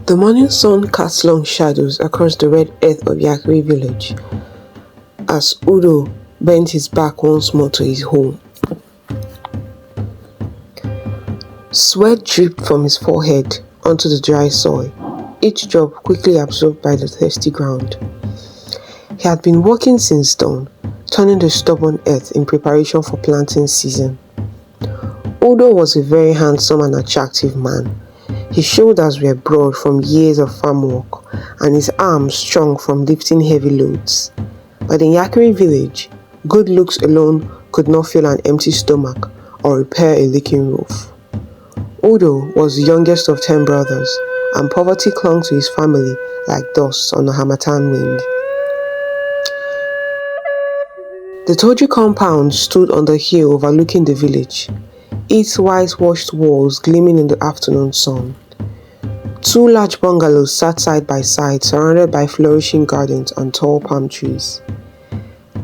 The morning sun cast long shadows across the red earth of Yakari village as Udo bent his back once more to his home. Sweat dripped from his forehead onto the dry soil, each drop quickly absorbed by the thirsty ground. He had been working since dawn, turning the stubborn earth in preparation for planting season. Udo was a very handsome and attractive man. His shoulders were broad from years of farm work, and his arms strong from lifting heavy loads. But in Yakari village, good looks alone could not fill an empty stomach or repair a leaking roof. Udo was the youngest of 10 brothers, and poverty clung to his family like dust on a harmattan wind. The Toju compound stood on the hill overlooking the village, its whitewashed walls gleaming in the afternoon sun. 2 large bungalows sat side by side, surrounded by flourishing gardens and tall palm trees.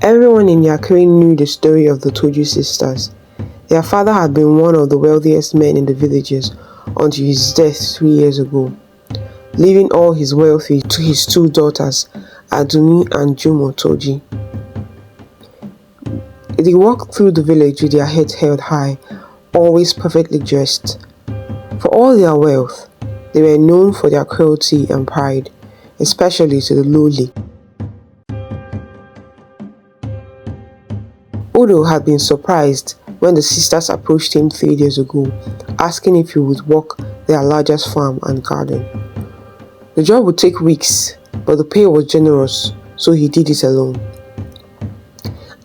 Everyone in Yakari knew the story of the Toju sisters. Their father had been one of the wealthiest men in the villages until his death 3 years ago, leaving all his wealth to his 2 daughters, Aduni and Jumo Toji. They walked through the village with their heads held high, always perfectly dressed. For all their wealth, they were known for their cruelty and pride, especially to the lowly. Udo had been surprised when the sisters approached him 3 days ago, asking if he would work their largest farm and garden. The job would take weeks, but the pay was generous, so he did it alone.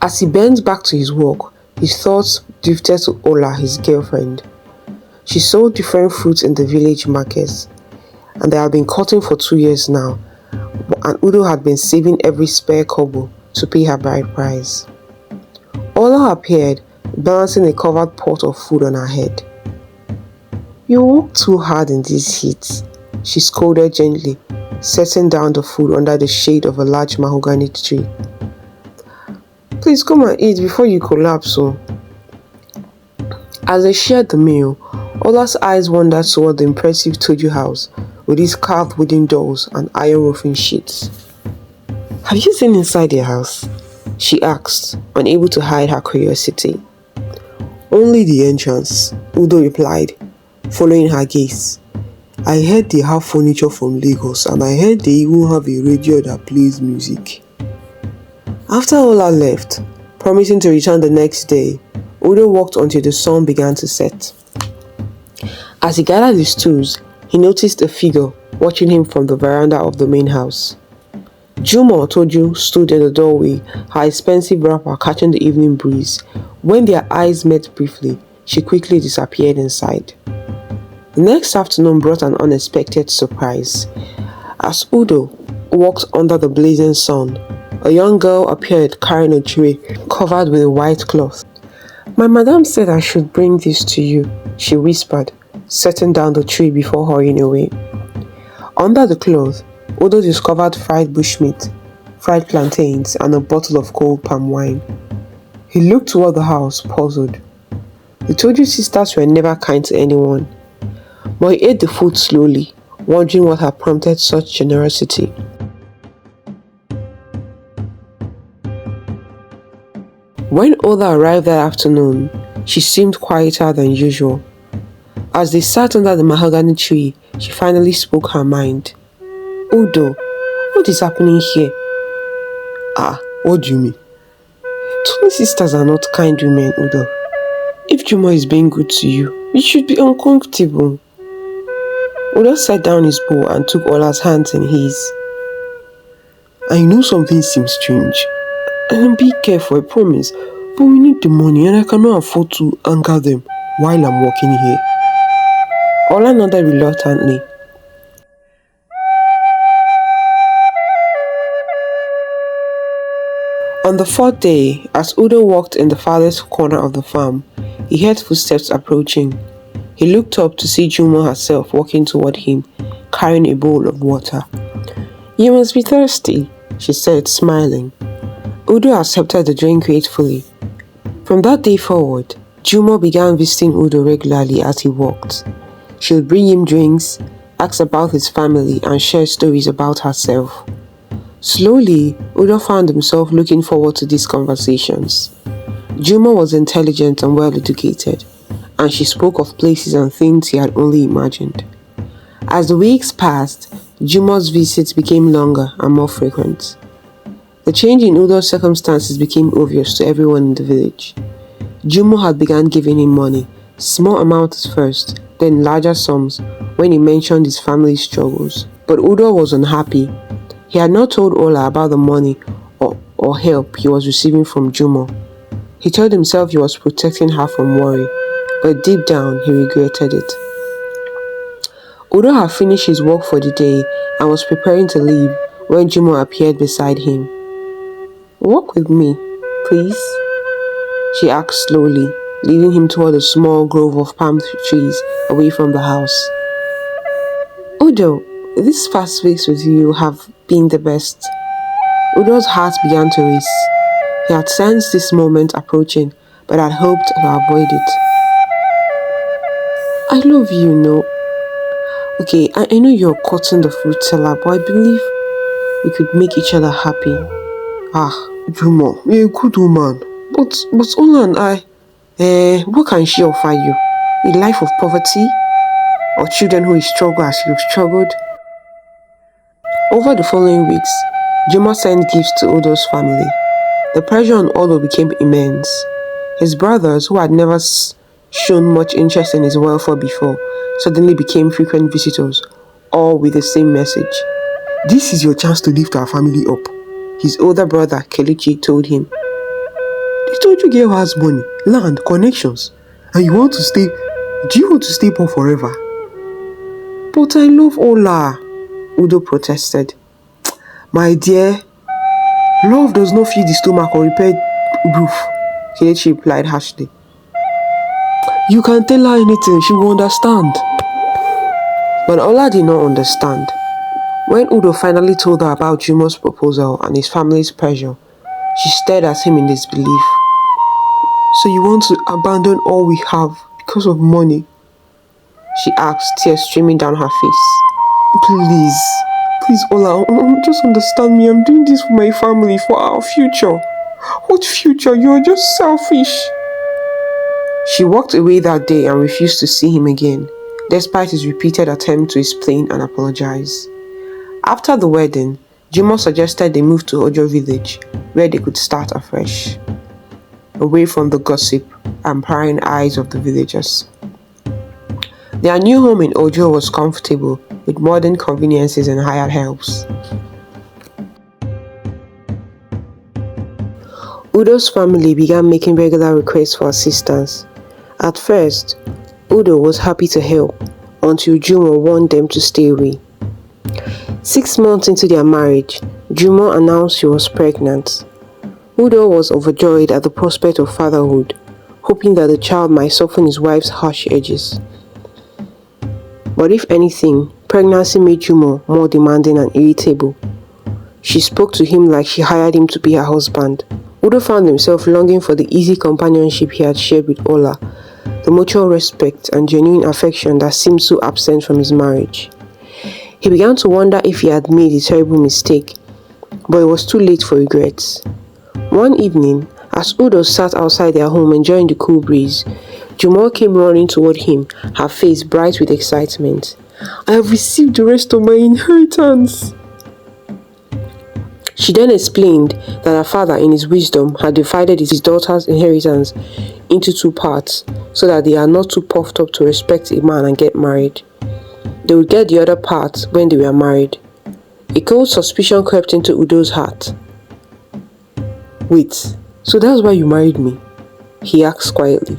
As he bent back to his work, his thoughts drifted to Ola, his girlfriend. She sold different fruits in the village markets, and they had been cutting for 2 years now, and Udo had been saving every spare kobo to pay her bride price. Ola appeared, balancing a covered pot of food on her head. "You work too hard in this heat," she scolded gently, setting down the food under the shade of a large mahogany tree. "Please come and eat before you collapse." As they shared the meal, Ola's eyes wandered toward the impressive Toju house with its carved wooden doors and iron roofing sheets. "Have you seen inside their house?" she asked, unable to hide her curiosity. "Only the entrance," Udo replied, following her gaze. "I heard they have furniture from Lagos, and I heard they even have a radio that plays music." After Ola left, promising to return the next day, Udo walked until the sun began to set. As he gathered his tools, he noticed a figure watching him from the veranda of the main house. Jumo Toju stood in the doorway, her expensive wrapper catching the evening breeze. When their eyes met briefly, she quickly disappeared inside. The next afternoon brought an unexpected surprise. As Udo walked under the blazing sun, a young girl appeared carrying a tray covered with a white cloth. "My madam said I should bring this to you," she whispered, setting down the tray before hurrying away. Under the cloth, Udo discovered fried bushmeat, fried plantains, and a bottle of cold palm wine. He looked toward the house, puzzled. The Toju sisters were never kind to anyone, but he ate the food slowly, wondering what had prompted such generosity. When Ola arrived that afternoon, she seemed quieter than usual. As they sat under the mahogany tree, she finally spoke her mind. "Udo, what is happening here?" "Ah, what do you mean?" "Twin sisters are not kind women, Udo. If Jumo is being good to you, you should be uncomfortable." Udo set down his bowl and took Ola's hands in his. "I know something seems strange. And be careful, I promise. But we need the money and I cannot afford to anger them while I'm working here." Ola nodded reluctantly. On the 4th day, as Udo walked in the farthest corner of the farm, he heard footsteps approaching. He looked up to see Jumo herself walking toward him, carrying a bowl of water. "You must be thirsty," she said, smiling. Udo accepted the drink gratefully. From that day forward, Jumo began visiting Udo regularly as he walked. She would bring him drinks, asked about his family, and shared stories about herself. Slowly, Udo found himself looking forward to these conversations. Juma was intelligent and well educated, and she spoke of places and things he had only imagined. As the weeks passed, Juma's visits became longer and more frequent. The change in Udo's circumstances became obvious to everyone in the village. Juma had begun giving him money, small amounts at first, then larger sums when he mentioned his family's struggles. But Udo was unhappy. He had not told Ola about the money or help he was receiving from Juma. He told himself he was protecting her from worry, but deep down he regretted it. Udo had finished his work for the day and was preparing to leave when Juma appeared beside him. "Walk with me, please," she asked slowly, leading him toward a small grove of palm trees away from the house. "Udo, these past weeks with you have been the best." Udo's heart began to race. He had sensed this moment approaching, but had hoped to avoid it. "I love you, no. Okay, I know you're cutting the fruit seller, but I believe we could make each other happy." Juma, you're a good woman. But Ola and I, what can she offer you? A life of poverty? Or children who struggle as you've struggled? Over the following weeks, Juma sent gifts to Udo's family. The pressure on Udo became immense. His brothers, who had never shown much interest in his welfare before, suddenly became frequent visitors, all with the same message. "This is your chance to lift our family up," his older brother, Kelechi, told him. "They told you girl has money, land, connections, and do you want to stay poor forever?" "But I love Ola," Udo protested. "My dear, love does not feed the stomach or repair roof," Kelechi replied harshly. "You can tell her anything, she will understand." But Ola did not understand. When Udo finally told her about Jumo's proposal and his family's pressure, she stared at him in disbelief. "So you want to abandon all we have because of money?" she asked, tears streaming down her face. Please Ola, just understand me. I'm doing this for my family, for our future." "What future? You're just selfish." She walked away that day and refused to see him again, despite his repeated attempt to explain and apologize. After the wedding, Juma suggested they move to Ojo village, where they could start afresh, away from the gossip and prying eyes of the villagers. Their new home in Ojo was comfortable, with modern conveniences and hired helps. Udo's family began making regular requests for assistance. At first, Udo was happy to help, until Juma warned them to stay away. 6 months into their marriage, Juma announced she was pregnant. Udo was overjoyed at the prospect of fatherhood, hoping that the child might soften his wife's harsh edges. But if anything, pregnancy made Juma more demanding and irritable. She spoke to him like she hired him to be her husband. Udo found himself longing for the easy companionship he had shared with Ola, the mutual respect and genuine affection that seemed so absent from his marriage. He began to wonder if he had made a terrible mistake, but it was too late for regrets. One evening, as Udo sat outside their home enjoying the cool breeze, Juma came running toward him, her face bright with excitement. "I have received the rest of my inheritance." She then explained that her father, in his wisdom, had divided his daughter's inheritance into 2 parts, so that they are not too puffed up to respect a man and get married. They would get the other part when they were married. A cold suspicion crept into Udo's heart. "Wait, so that's why you married me?" he asked quietly.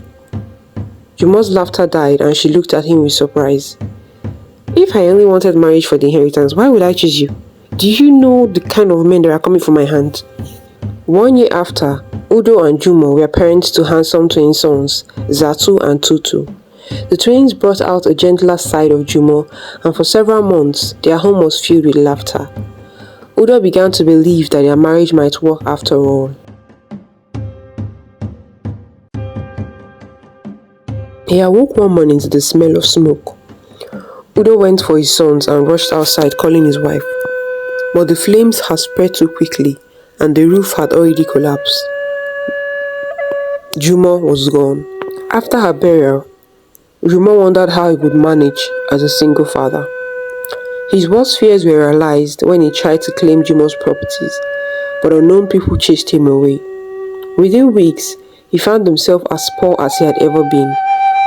Jumo's laughter died and she looked at him with surprise. "If I only wanted marriage for the inheritance, why would I choose you? Do you know the kind of men that are coming from my hand?" 1 year after, Udo and Jumo were parents to handsome twin sons, Zatu and Tutu. The twins brought out a gentler side of Jumo, and for several months, their home was filled with laughter. Udo began to believe that their marriage might work after all. He awoke one morning to the smell of smoke. Udo went for his sons and rushed outside calling his wife. But the flames had spread too quickly and the roof had already collapsed. Juma was gone. After her burial, Juma wondered how he would manage as a single father. His worst fears were realized when he tried to claim Jumo's properties, but unknown people chased him away. Within weeks, he found himself as poor as he had ever been,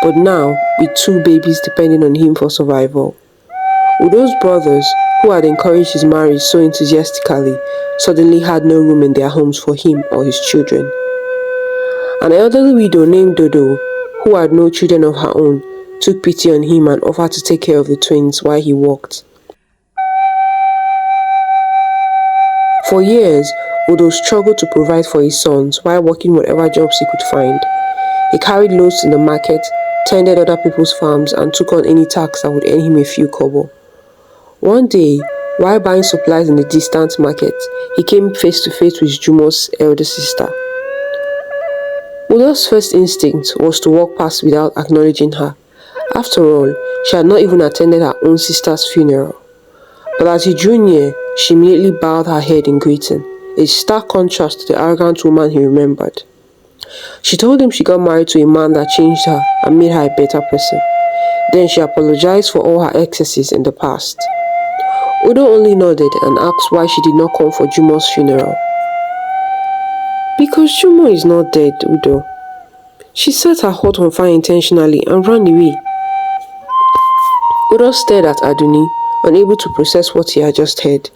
but now with 2 babies depending on him for survival. Udo's brothers, who had encouraged his marriage so enthusiastically, suddenly had no room in their homes for him or his children. An elderly widow named Dodo, who had no children of her own, took pity on him and offered to take care of the twins while he worked. For years, Udo struggled to provide for his sons while working whatever jobs he could find. He carried loads in the market, tended other people's farms, and took on any task that would earn him a few kobo. One day, while buying supplies in a distant market, he came face to face with Jumo's elder sister. Udo's first instinct was to walk past without acknowledging her. After all, she had not even attended her own sister's funeral. But as he drew near, she immediately bowed her head in greeting, a stark contrast to the arrogant woman he remembered. She told him she got married to a man that changed her and made her a better person. Then she apologized for all her excesses in the past. Udo only nodded and asked why she did not come for Jumo's funeral. Because Jumo is not dead, Udo. She set her heart on fire intentionally and ran away. Udo stared at Aduni, unable to process what he had just heard.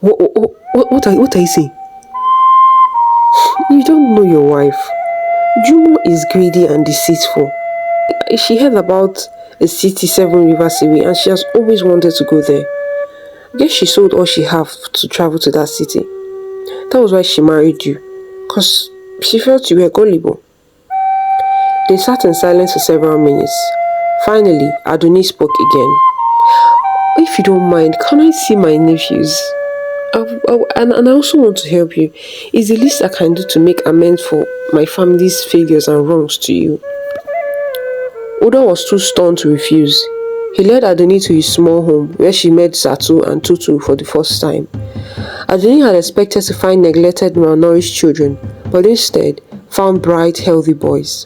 What are you saying? You don't know your wife. Jumo is greedy and deceitful. She heard about a city 7 rivers away and she has always wanted to go there. I guess she sold all she had to travel to that city. That was why she married you, because she felt you were gullible. They sat in silence for several minutes. Finally, Aduni spoke again. If you don't mind, can I see my nephews? And I also want to help you. It's the least I can do to make amends for my family's failures and wrongs to you. Udo was too stunned to refuse. He led Aduni to his small home, where she met Zatu and Tutu for the first time. Aduni had expected to find neglected, malnourished children, but instead found bright, healthy boys.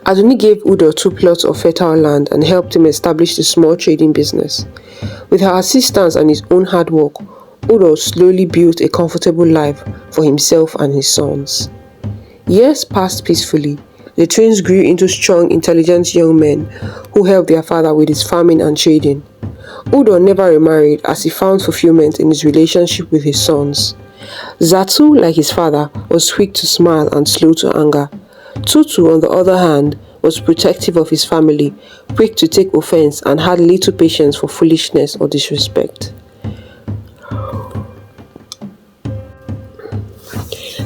Aduni gave Udo 2 plots of fertile land and helped him establish a small trading business. With her assistance and his own hard work, Udo slowly built a comfortable life for himself and his sons. Years passed peacefully. The twins grew into strong, intelligent young men who helped their father with his farming and trading. Udo never remarried as he found fulfillment in his relationship with his sons. Zatu, like his father, was quick to smile and slow to anger. Tutu, on the other hand, was protective of his family, quick to take offense, and had little patience for foolishness or disrespect.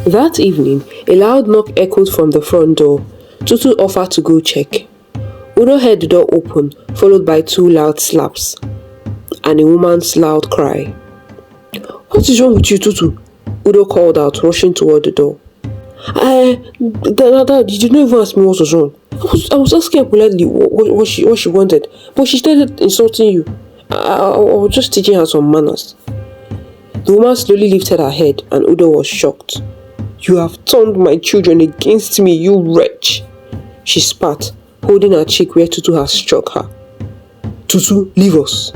That evening, a loud knock echoed from the front door. Tutu offered to go check. Udo heard the door open, followed by 2 loud slaps and a woman's loud cry. "What is wrong with you, Tutu?" Udo called out, rushing toward the door. Dad, you did not even ask me what was wrong. I was asking her politely what she wanted, but she started insulting you. I was just teaching her some manners. The woman slowly lifted her head and Udo was shocked. "You have turned my children against me, you wretch," she spat, holding her cheek where Tutu had struck her. "Tutu, leave us,"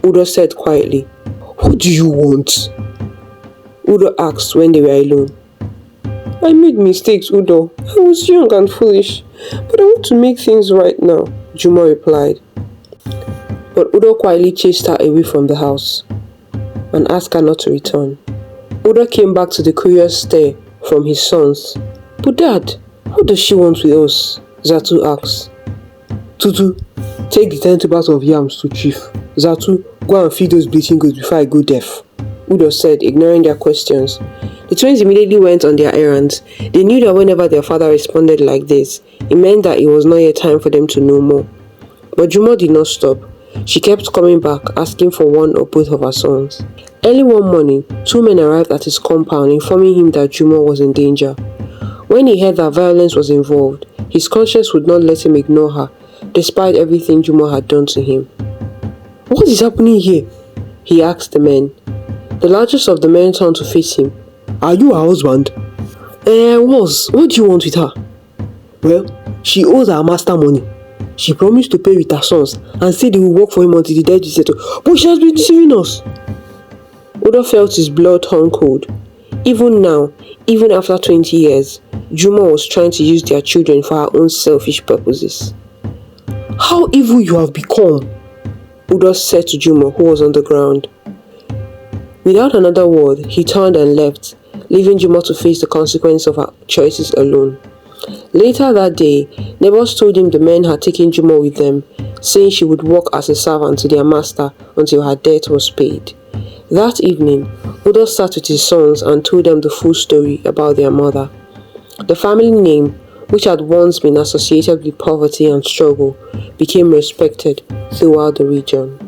Udo said quietly. "What do you want?" Udo asked when they were alone. "I made mistakes, Udo. I was young and foolish, but I want to make things right now," Jumo replied. But Udo quietly chased her away from the house and asked her not to return. Udo came back to the curious stare from his sons. "But Dad, what does she want with us?" Zatu asked. "Tutu, take the 10 tubers of yams to Chief. Zatu, go and feed those bleaching goats before I go deaf," Udo said, ignoring their questions. The twins immediately went on their errands. They knew that whenever their father responded like this, it meant that it was not yet time for them to know more. But Jumo did not stop. She kept coming back, asking for one or both of her sons. Early one morning, 2 men arrived at his compound, informing him that Jumo was in danger. When he heard that violence was involved, his conscience would not let him ignore her, despite everything Jumo had done to him. "What is happening here?" he asked the men. The largest of the men turned to face him. "Are you her husband?" I was. What do you want with her?" "Well, she owes her master money. She promised to pay with her sons and said they will work for him until the debt is settled. But she has been deceiving us." Udo felt his blood turn cold. Even now, even after 20 years, Juma was trying to use their children for her own selfish purposes. "How evil you have become," Udo said to Juma, who was on the ground. Without another word, he turned and left, leaving Juma to face the consequence of her choices alone. Later that day, neighbors told him the men had taken Juma with them, saying she would work as a servant to their master until her debt was paid. That evening, Udo sat with his sons and told them the full story about their mother. The family name, which had once been associated with poverty and struggle, became respected throughout the region.